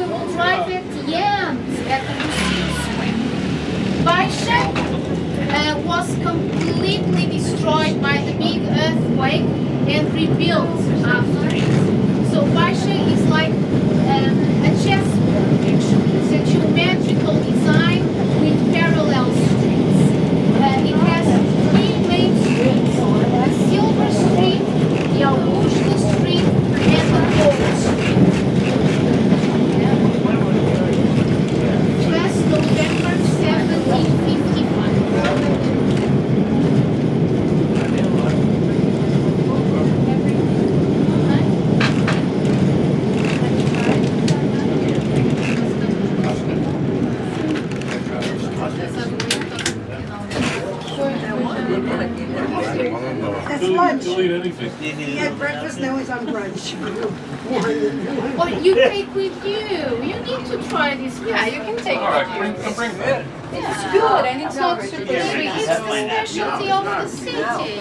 we will drive at the end at the Museum Square. Baisha was completely destroyed by the big earthquake and rebuilt after it. So Baisha is like a chessboard actually. It's a geometrical design with parallel streets. It has three main streets: the Silver Street, the Augusta Street, and the Gold Street. Just November 1755. That's lunch. Delete anything. He had breakfast, now he's on brunch. Or you take with you. You need to try this. Yeah, you can take All right, it. bring it. It's good and it's not super It's sweet. the specialty of the city.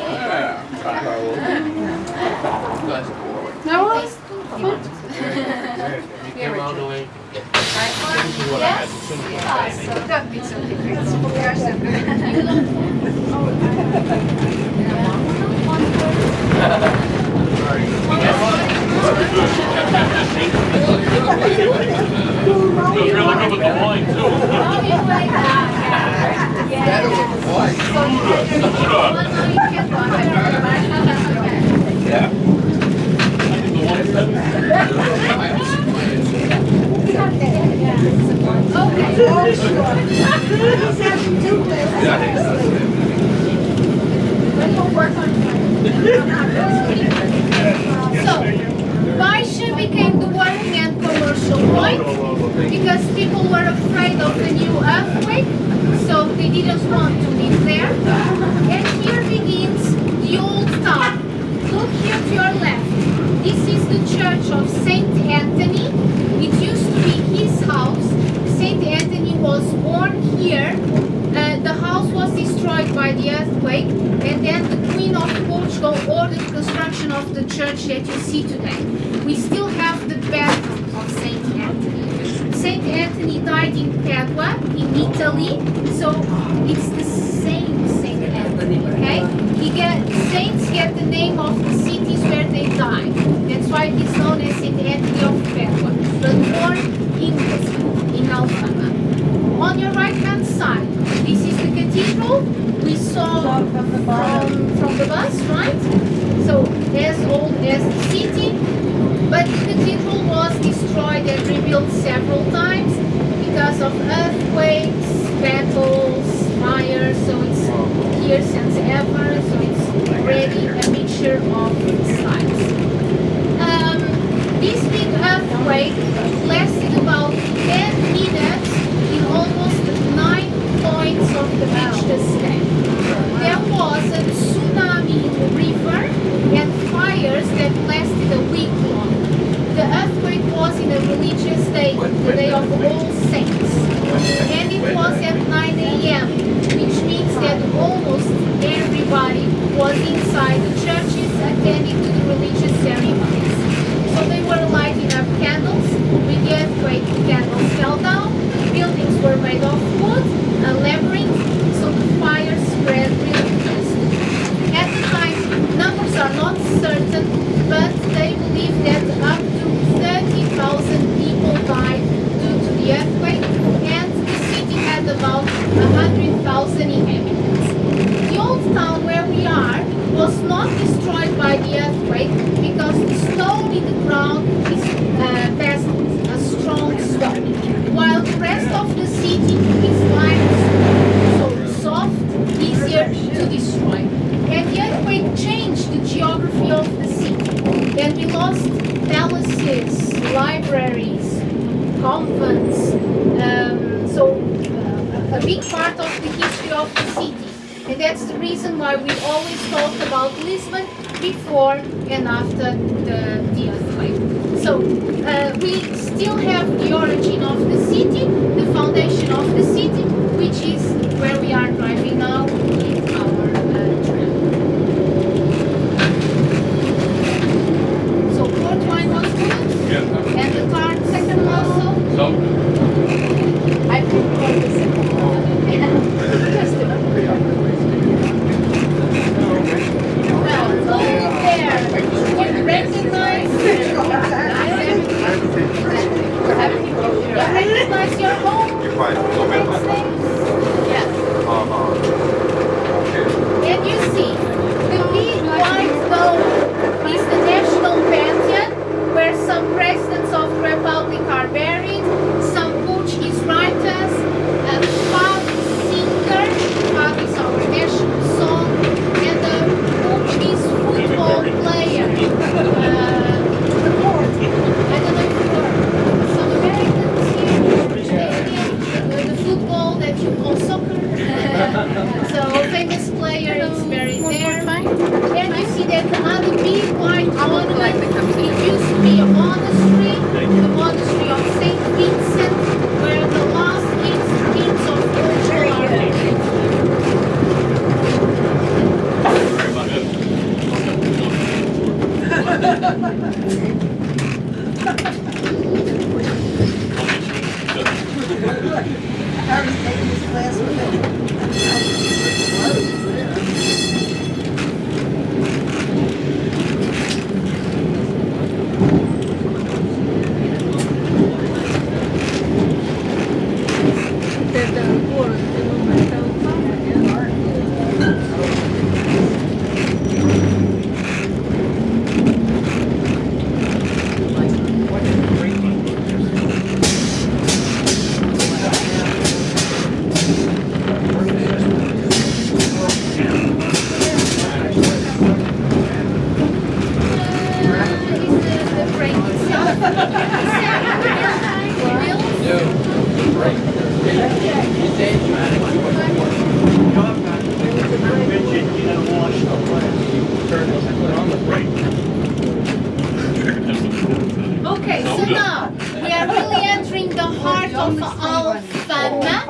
No? Came all the way. Yes? So don't be so different. He's really good with the wine, too. Oh, you like that? Yeah. Better with the voice. One more you can buy. Yeah. The wine's heavy. Okay. So, Baisha became the working and commercial point because people were afraid of the new earthquake, so they didn't want to live there. And here begins the old town. Look here to your left. This is the church of Saint Anthony. It used to be his house. Saint Anthony was born here. The house was destroyed by the earthquake, and then the Queen of Portugal ordered the construction of the church that you see today. We still have the background of Saint Anthony. Saint Anthony died in Padua, in Italy, so it's the same Saint Anthony, okay? Saints get the name of the cities where they died. That's why it's known as Saint Anthony of Padua, but born in Alfama. On your right-hand side, this is the cathedral we saw from the bus, right? So as old as the city, but the cathedral was destroyed and rebuilt several times because of earthquakes, battles, fires. So it's here since ever. So it's already a mixture of styles. This big earthquake lasted about 10 minutes in almost 9 points of the Liechtenstein. There was a tsunami in the river and fires that lasted a week long. The earthquake was in a religious day, the Day of All Saints, and it was at 9 a.m., which means that almost everybody was inside the churches attending to the religious ceremonies. So they were lighting up candles. With the earthquake, candles fell down. Buildings were made of wood, a labyrinth, so the fire spread really fast. At the time, numbers are not certain, but they believe that up to 30,000 people died due to the earthquake, and the city had about 100,000 inhabitants. The old town where we are was not destroyed by the earthquake because the stone in the ground is passed a strong storm, while the rest of the city is limestone, so soft, easier to destroy. And the earthquake changed the geography of the city, and we lost palaces, libraries, convents, a big part of the history of the city. And that's the reason why we always talk about Lisbon before and after the earthquake. So we still have the origin of the city, the foundation of the city, which is where we are driving now in our tram. So port wine was good, Yeah. and the car second also. So, I prefer the second one. Just a well, go there. You recognize your home? Yes. And you see, the big white dome is the national pantheon, where some presidents of the republic are buried, some Portuguese writers, a Fado singer, Fado is our national song, and a Portuguese football player. I don't know if you are some Americans here, Canadian, the football that you call soccer. So famous player is buried there. And you see that other big white monument, it used to be a monastery, the monastery of Saint Vincent, where the last kings of Portugal are buried. Harry's taking his class with him. Okay, so now we are really entering the heart of Alfama.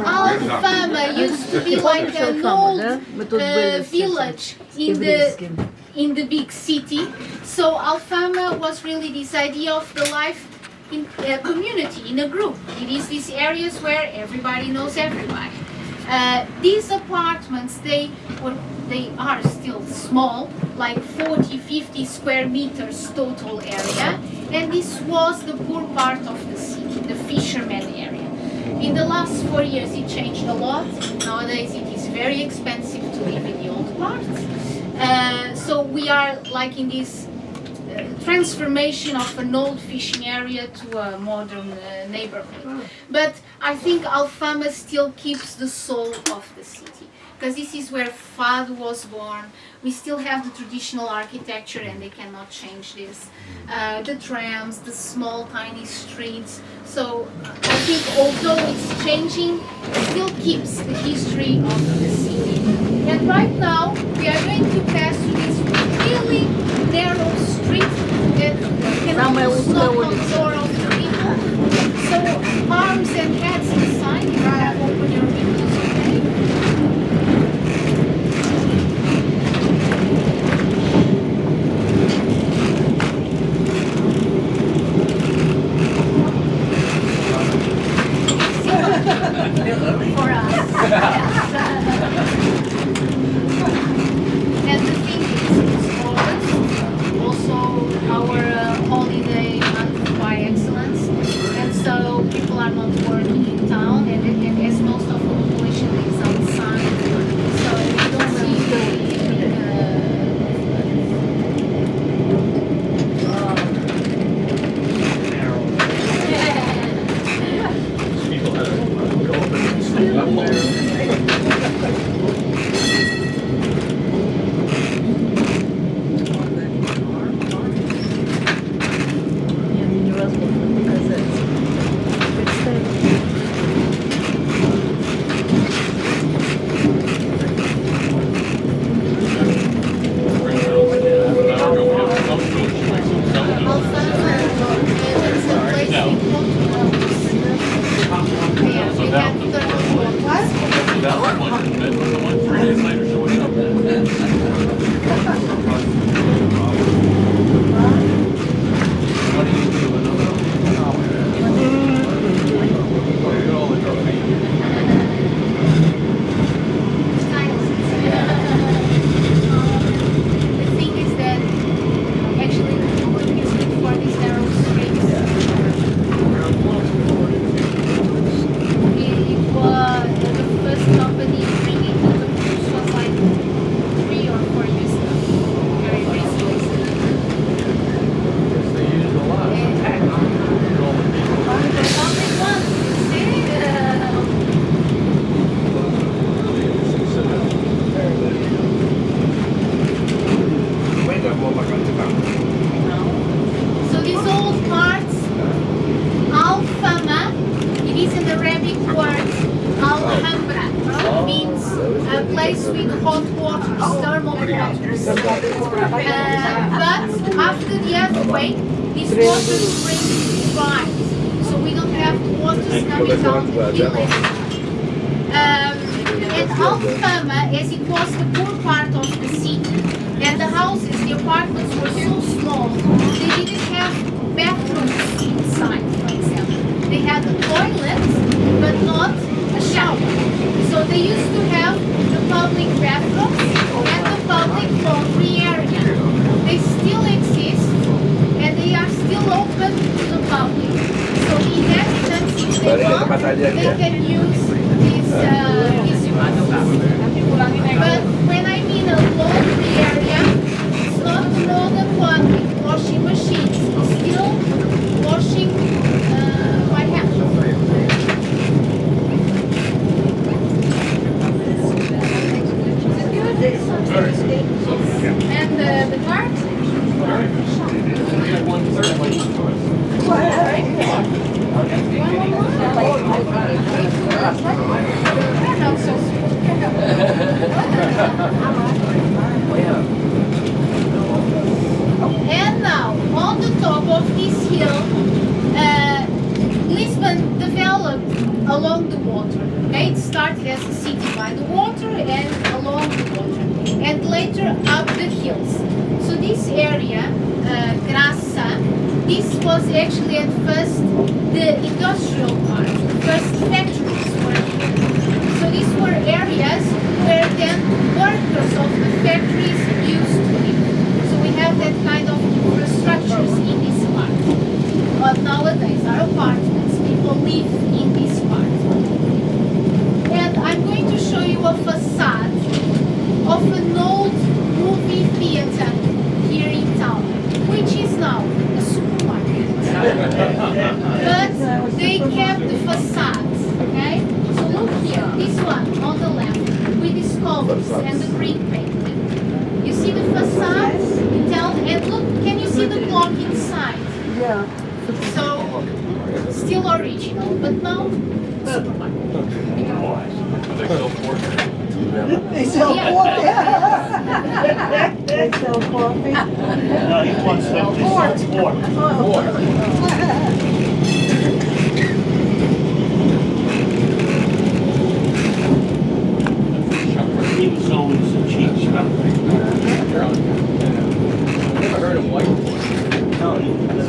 Alfama used to be like an old village in the big city. So Alfama was really this idea of the life in a community, in a group. It is these areas where everybody knows everybody. These apartments, they are still small, like 40-50 square meters total area, and this was the poor part of the city, the fisherman area. In the last 4 years it changed a lot. Nowadays it is very expensive to live in the old parts. So we are like in this transformation of an old fishing area to a modern neighborhood. But I think Alfama still keeps the soul of the city, because this is where Fado was born. We still have the traditional architecture and they cannot change this. The trams, the small tiny streets. So I think although it's changing, it still keeps the history of the city. And right now we are going to pass through this really narrow street that can almost knock on the door of the people. So arms and hats inside, you have open your windows, okay? For us. And the thing is, it's August, also our holiday month by excellence, and so people are not working in town, and as most of the population lives outside, so we don't see people had to go up and sleep up there. means a place with hot waters, thermal waters. But after the earthquake, this water spring dried, so we don't have the waters coming down the village. And Alfama, as it was the poor part of the city, and the houses, the apartments were so small, they didn't have bathrooms inside, for example. They had a toilet, but not a shower. So they used to have the public bathrooms and the public laundry area. They still exist, and they are still open to the public. So the inhabitants, if they want, they can use this but when I mean a laundry area, it's not the modern one with washing machines. It's still washing by hand. And the cart? And now, on the top of this hill, Lisbon developed along the water. Okay? It started as a city by the water and along the water, and later up the hills. So this area, Graça, this was actually at first the industrial part. The first factories were here. So these were areas where then workers of the factories used to live. So we have that kind of infrastructures in this part. But nowadays are apartments. People live in this part. And I'm going to show you a facade of an old movie theater here in town, which is now a supermarket. But they kept the facades, okay? So look here, this one on the left, with these colors and the green painting. You see the facade? And look, can you see the clock inside? Yeah. So, still original, but now supermarket. They sell pork. They sell coffee. No, he wants to sell pork. He was always a cheap stuff. Never heard of white pork. No, he was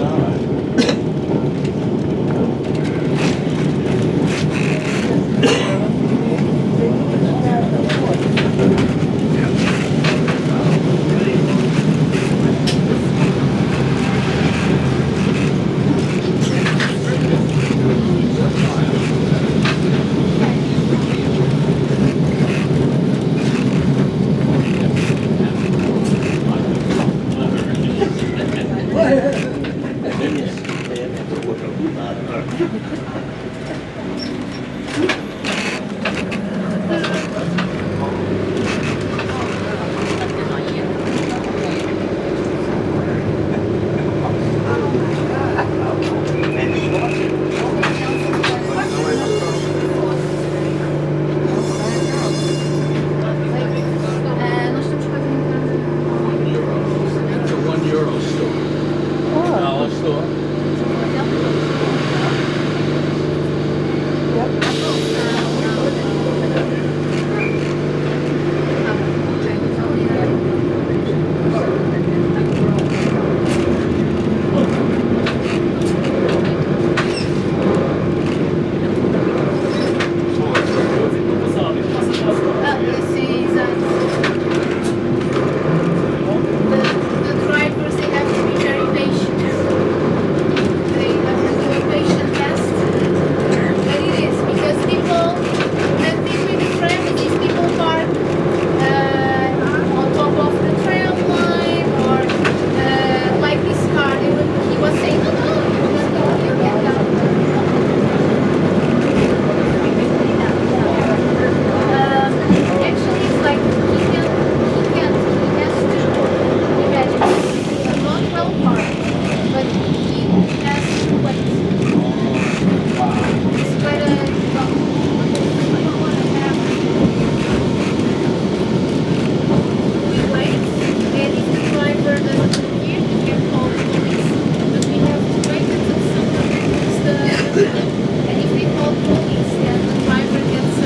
And if we call police, then the driver gets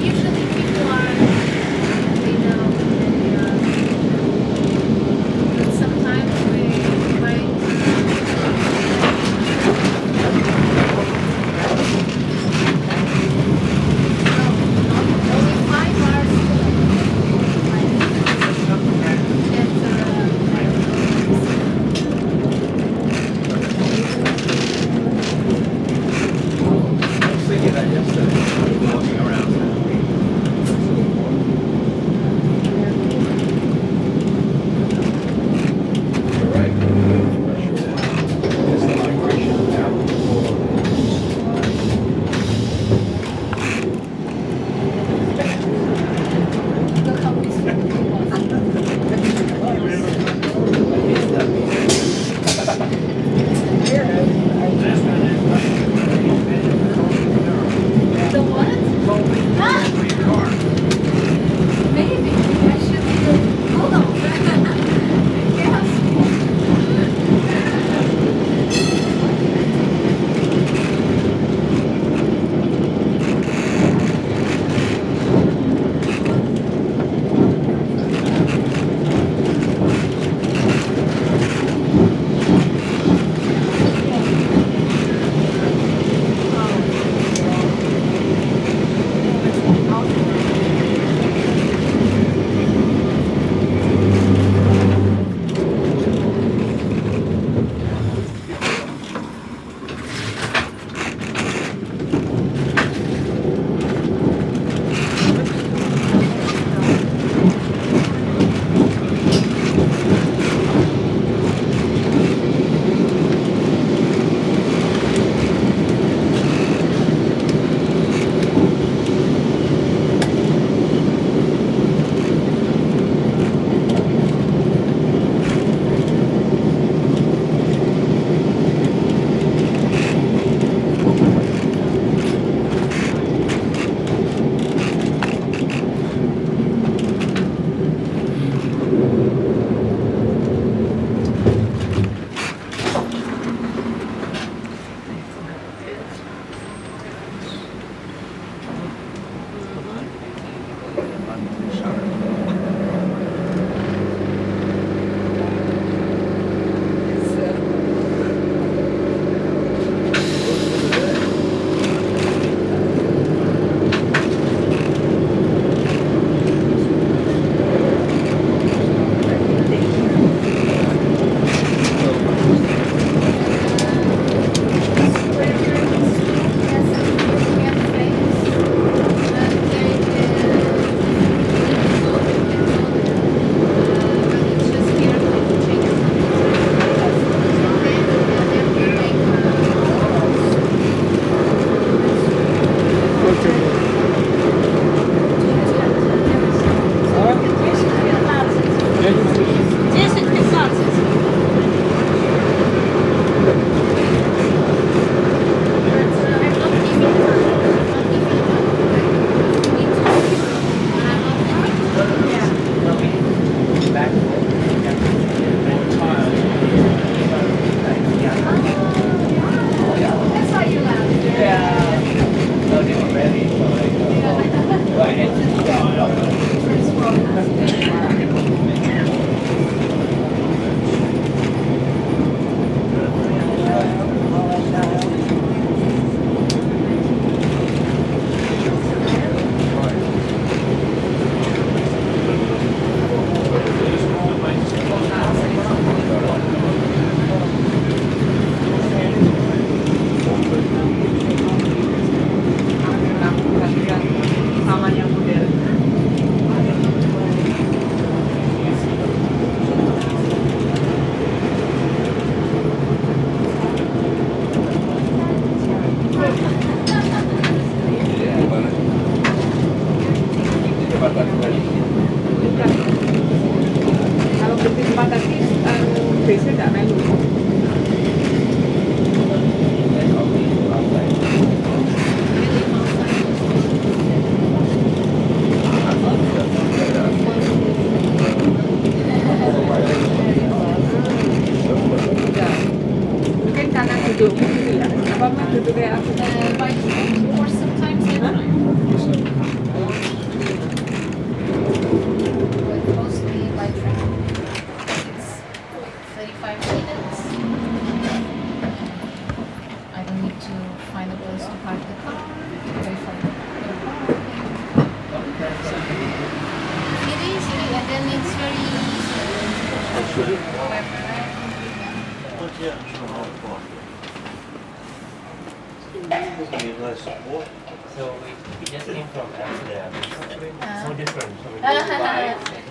usually people are they know but sometimes we wait. Only 5 hours I was thinking that yesterday, walking around. You're right. It's the migration now. look how the what? Ah! Maybe I should hold on. So we just came from Amsterdam. It's so different. So we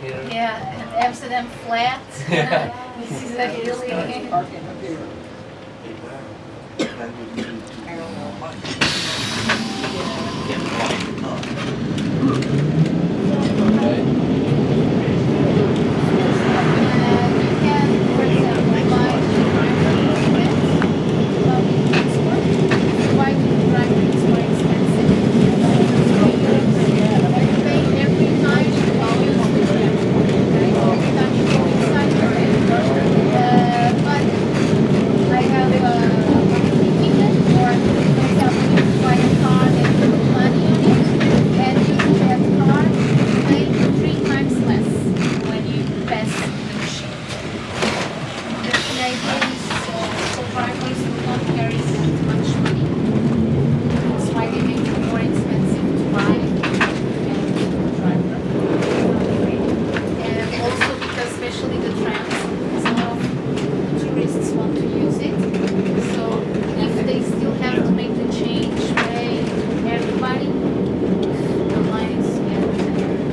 here. Yeah, Amsterdam flat. This is a really.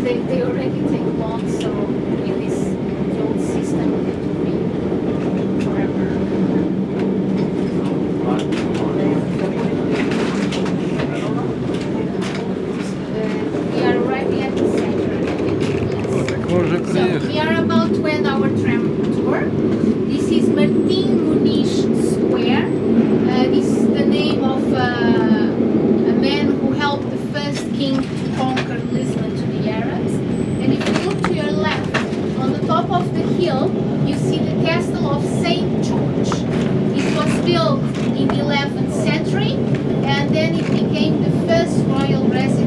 They already take long, so in this old system it will be forever. We are arriving at the center. So we are about to end our tram tour. This is Martin Muniz Square. This is the name of a man who helped the first king to conquer Lisbon to the Arabs. And if you look to your left, on the top of the hill, you see the castle of Saint George. It was built in the 11th century, and then it became the first royal residence